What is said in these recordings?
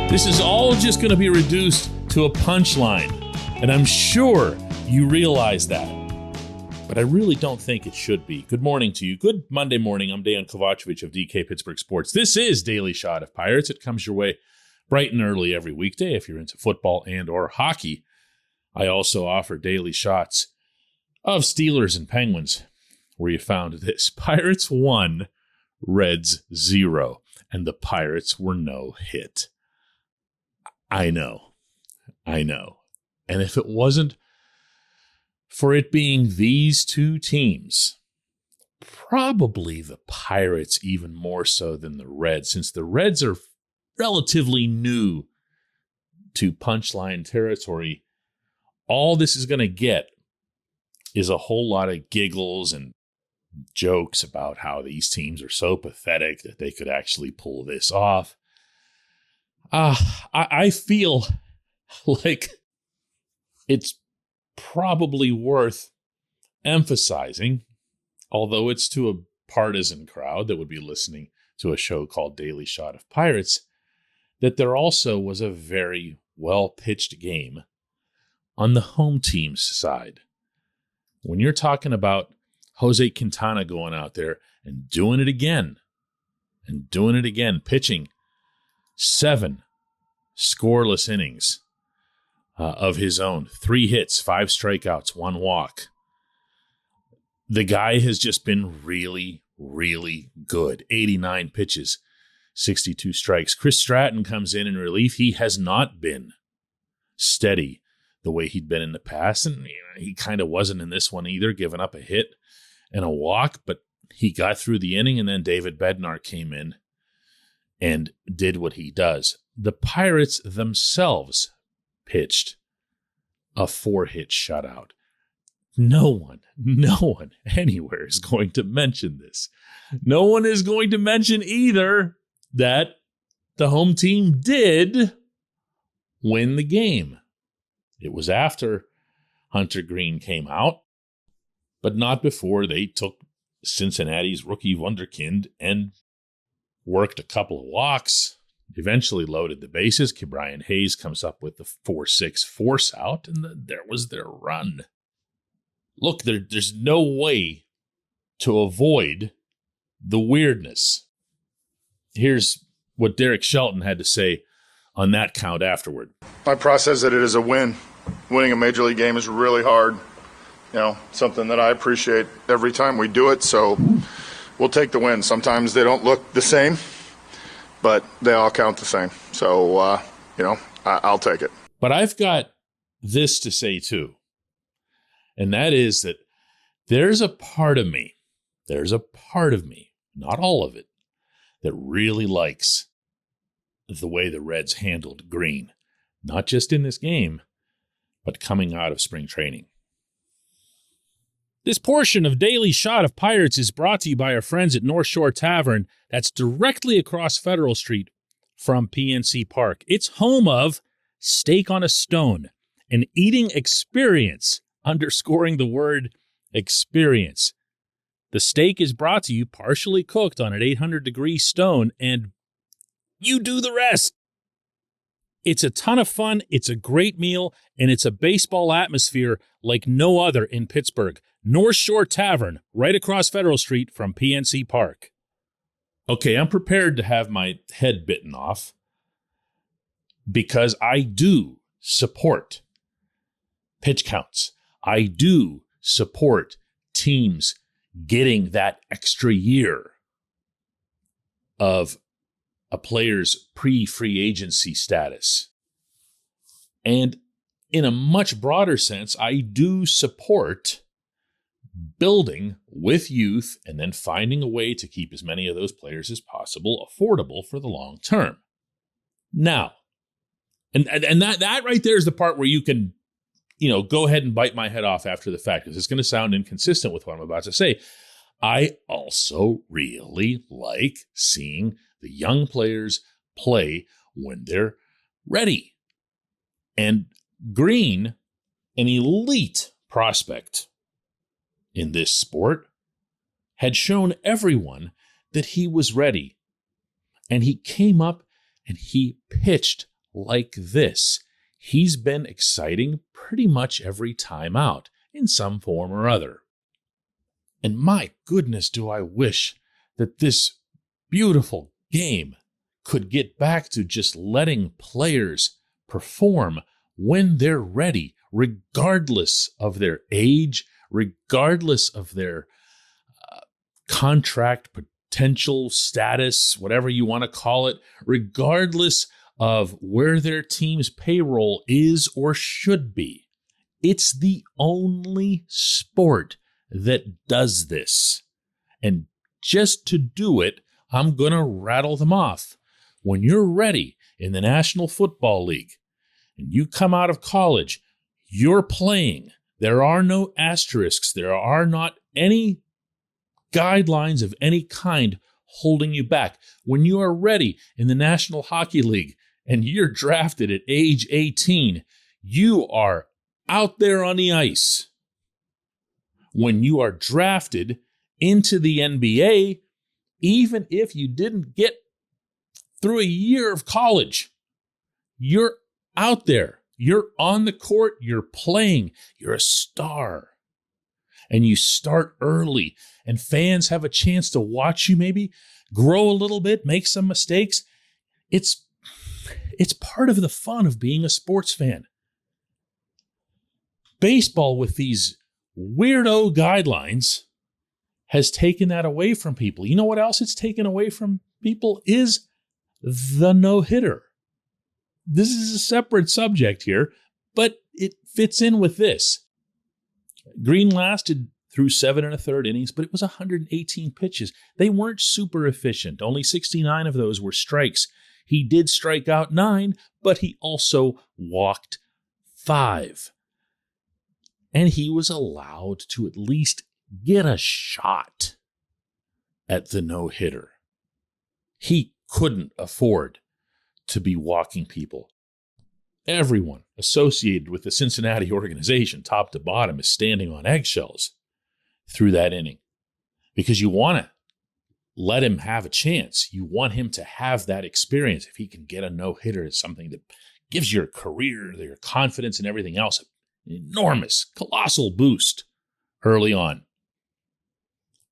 This is all just going to be reduced to a punchline, and I'm sure you realize that. But I really don't think it should be. Good morning to you. Good Monday morning. I'm Dejan Kovacevic of DK Pittsburgh Sports. This is Daily Shot of Pirates. It comes your way bright and early every weekday if you're into football and or hockey. I also offer daily shots of Steelers and Penguins, where you found this. Pirates 1, Reds 0, and the Pirates were no hit. I know. And if it wasn't for it being these two teams, probably the Pirates even more so than the Reds, since the Reds are relatively new to punchline territory, all this is going to get is a whole lot of giggles and jokes about how these teams are so pathetic that they could actually pull this off. I feel like it's probably worth emphasizing, although it's to a partisan crowd that would be listening to a show called Daily Shot of Pirates, that there also was a very well-pitched game on the home team's side. When you're talking about Jose Quintana going out there and doing it again, pitching 7 scoreless innings of his own, 3 hits, 5 strikeouts, 1 walk. The guy has just been really, really good. 89 pitches, 62 strikes. Chris Stratton comes in relief. He has not been steady the way he'd been in the past, and he kind of wasn't in this one either, giving up a hit and a walk, but he got through the inning, and then David Bednar came in and did what he does. The Pirates themselves pitched a 4-hit shutout. No one anywhere is going to mention this. No one is going to mention either that the home team did win the game. It was after Hunter Greene came out, but not before they took Cincinnati's rookie wunderkind and worked a couple of walks, eventually loaded the bases. Ke'Bryan Hayes comes up with the 4-6 force out, and there was their run. Look, there's no way to avoid the weirdness. Here's what Derek Shelton had to say on that count afterward. I process that it is a win. Winning a major league game is really hard. Something that I appreciate every time we do it, so we'll take the win. Sometimes they don't look the same, but they all count the same. So, I'll take it. But I've got this to say too, and that is that there's a part of me, not all of it, that really likes the way the Reds handled Greene, not just in this game, but coming out of spring training. This portion of Daily Shot of Pirates is brought to you by our friends at North Shore Tavern, that's directly across Federal Street from PNC Park. It's home of Steak on a Stone, an eating experience, underscoring the word experience. The steak is brought to you partially cooked on an 800-degree stone, and you do the rest. It's a ton of fun, it's a great meal, and it's a baseball atmosphere like no other in Pittsburgh. North Shore Tavern, right across Federal Street from PNC Park. Okay, I'm prepared to have my head bitten off because I do support pitch counts. I do support teams getting that extra year of a player's pre-free agency status. And in a much broader sense, I do support building with youth and then finding a way to keep as many of those players as possible affordable for the long term. Now, and that right there is the part where you can, go ahead and bite my head off after the fact, because it's going to sound inconsistent with what I'm about to say. I also really like seeing the young players play when they're ready. And Greene, an elite prospect in this sport, had shown everyone that he was ready. And he came up and he pitched like this. He's been exciting pretty much every time out in some form or other. And my goodness, do I wish that this beautiful game could get back to just letting players perform when they're ready, regardless of their age, regardless of their contract potential status, whatever you want to call it, regardless of where their team's payroll is or should be. It's the only sport that does this. And just to do it, I'm going to rattle them off. When you're ready in the National Football League and you come out of college, you're playing. There are no asterisks. There are not any guidelines of any kind holding you back. When you are ready in the National Hockey League and you're drafted at age 18, you are out there on the ice. When you are drafted into the NBA, even if you didn't get through a year of college, you're out there. You're on the court. You're playing. You're a star. And you start early, and fans have a chance to watch you maybe grow a little bit, make some mistakes. It's part of the fun of being a sports fan. Baseball, with these weirdo guidelines, has taken that away from people. You know what else it's taken away from people is the no-hitter. This is a separate subject here, but it fits in with this. Green lasted through 7 1/3 innings, but it was 118 pitches. They weren't super efficient. Only 69 of those were strikes. He did strike out 9, but he also walked 5. And he was allowed to at least get a shot at the no-hitter. He couldn't afford to be walking people. Everyone associated with the Cincinnati organization, top to bottom, is standing on eggshells through that inning because you want to let him have a chance. You want him to have that experience. If he can get a no-hitter, it's something that gives your career, your confidence, and everything else an enormous, colossal boost early on.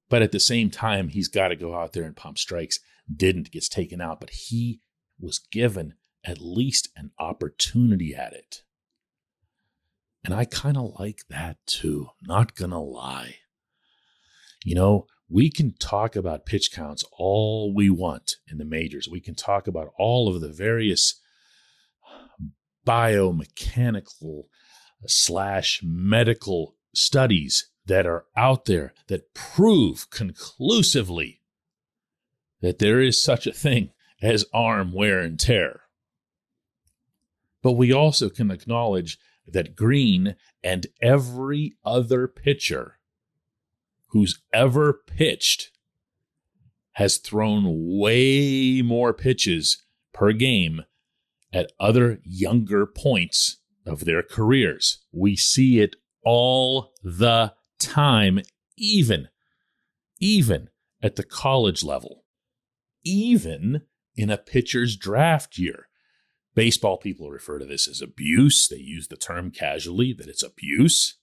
But at the same time, he's got to go out there and pump strikes. Gets taken out, but he was given at least an opportunity at it. And I kind of like that too, not gonna lie. You know, we can talk about pitch counts all we want in the majors. We can talk about all of the various biomechanical / medical studies that are out there that prove conclusively that there is such a thing as arm wear and tear. But we also can acknowledge that Green and every other pitcher who's ever pitched has thrown way more pitches per game at other younger points of their careers. We see it all the time, even at the college level, even in a pitcher's draft year. Baseball people refer to this as abuse. They use the term casually, that it's abuse.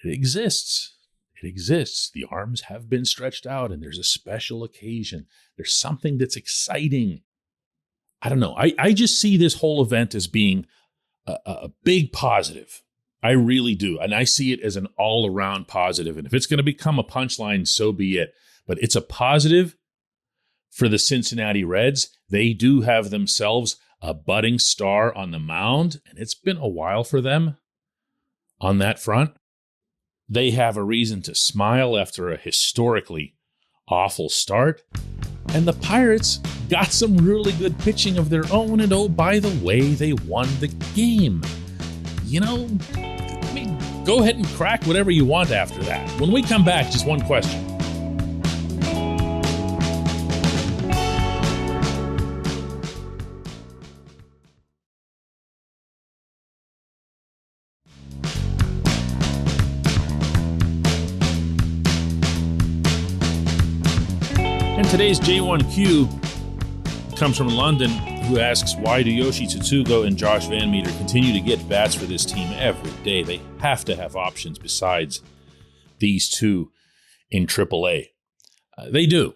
It exists. It exists. The arms have been stretched out, and there's a special occasion. There's something that's exciting. I don't know. I just see this whole event as being a big positive. I really do. And I see it as an all-around positive. And if it's going to become a punchline, so be it. But it's a positive for the Cincinnati Reds. They do have themselves a budding star on the mound, and it's been a while for them on that front. They have a reason to smile after a historically awful start. And the Pirates got some really good pitching of their own, and oh, by the way, they won the game. You know, I mean, go ahead and crack whatever you want after that. When we come back, just one question. And today's J1Q comes from London, who asks, why do Yoshi Tsutsugo and Josh VanMeter continue to get bats for this team every day? They have to have options besides these two in AAA. They do.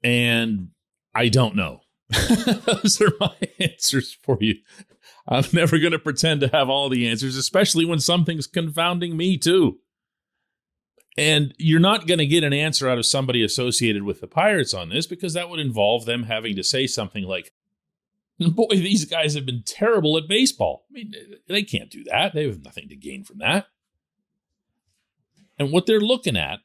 And I don't know. Those are my answers for you. I'm never going to pretend to have all the answers, especially when something's confounding me too. And you're not going to get an answer out of somebody associated with the Pirates on this, because that would involve them having to say something like, boy, these guys have been terrible at baseball. I mean, they can't do that. They have nothing to gain from that. And what they're looking at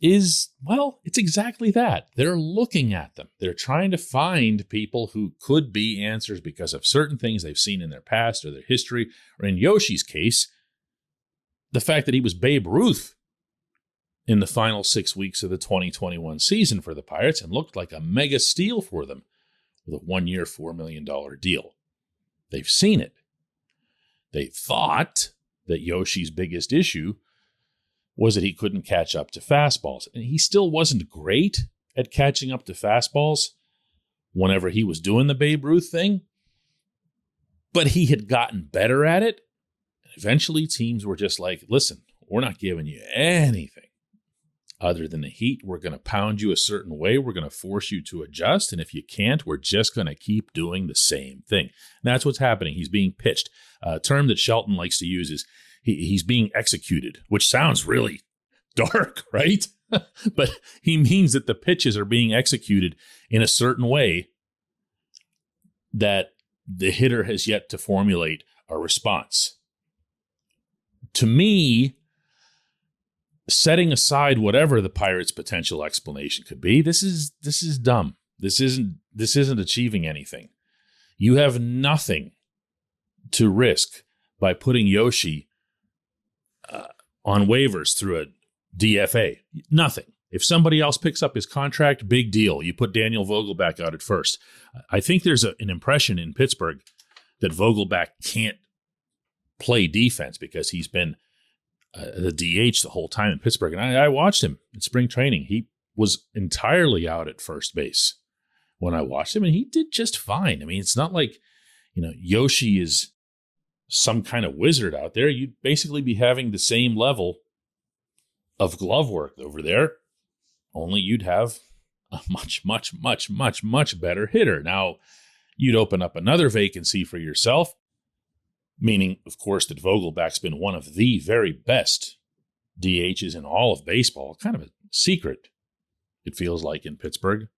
is, well, it's exactly that. They're looking at them. They're trying to find people who could be answers because of certain things they've seen in their past or their history, or in Yoshi's case, the fact that he was Babe Ruth in the final 6 weeks of the 2021 season for the Pirates and looked like a mega steal for them with a 1-year, $4 million deal. They've seen it. They thought that Yoshi's biggest issue was that he couldn't catch up to fastballs. And he still wasn't great at catching up to fastballs whenever he was doing the Babe Ruth thing, but he had gotten better at it. And eventually teams were just like, listen, we're not giving you anything other than the heat. We're going to pound you a certain way. We're going to force you to adjust. And if you can't, we're just going to keep doing the same thing. And that's what's happening. He's being pitched. A term that Shelton likes to use is he's being executed, which sounds really dark, right? But he means that the pitches are being executed in a certain way that the hitter has yet to formulate a response. To me, setting aside whatever the Pirates' potential explanation could be, this is dumb. This isn't achieving anything. You have nothing to risk by putting Yoshi on waivers through a DFA. Nothing. If somebody else picks up his contract, big deal. You put Daniel Vogelback out at first. I think there's an impression in Pittsburgh that Vogelback can't play defense because he's been the DH the whole time in Pittsburgh. And I watched him in spring training. He was entirely out at first base when I watched him, and he did just fine. I mean, it's not like, Yoshi is some kind of wizard out there. You'd basically be having the same level of glove work over there, only you'd have a much, much, much, much, much better hitter. Now, you'd open up another vacancy for yourself, meaning, of course, that Vogelback's been one of the very best DHs in all of baseball. Kind of a secret, it feels like, in Pittsburgh.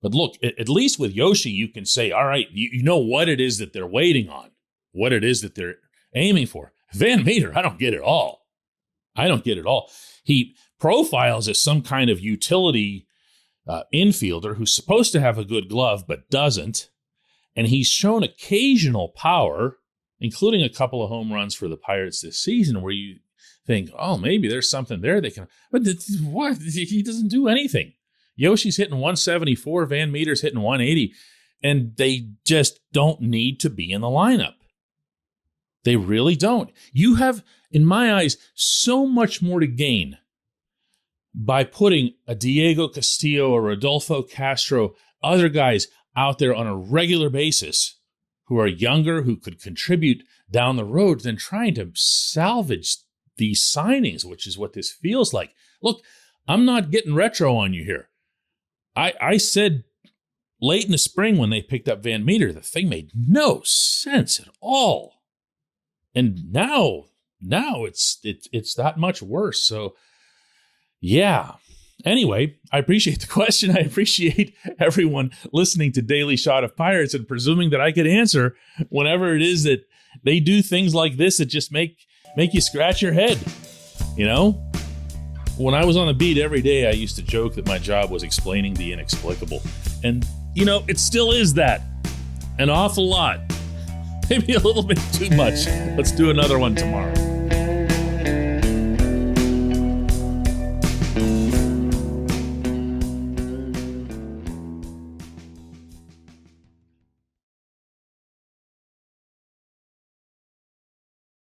But look, at least with Yoshi, you can say, all right, you know what it is that they're waiting on, what it is that they're aiming for. VanMeter, I don't get it all. He profiles as some kind of utility infielder who's supposed to have a good glove but doesn't. And he's shown occasional power, including a couple of home runs for the Pirates this season, where you think, oh, maybe there's something there they can. But what? He doesn't do anything. Yoshi's hitting 174, VanMeter's hitting 180, and they just don't need to be in the lineup. They really don't. You have, in my eyes, so much more to gain by putting a Diego Castillo, a Rodolfo Castro, other guys out there on a regular basis who are younger, who could contribute down the road, than trying to salvage these signings, which is what this feels like. Look, I'm not getting retro on you here. I said late in the spring when they picked up VanMeter, the thing made no sense at all. And now it's that much worse. So, yeah. Anyway, I appreciate the question. I appreciate everyone listening to Daily Shot of Pirates and presuming that I could answer whenever it is that they do things like this that just make you scratch your head. When I was on the beat every day, I used to joke that my job was explaining the inexplicable. And, it still is that. An awful lot. Maybe a little bit too much. Let's do another one tomorrow.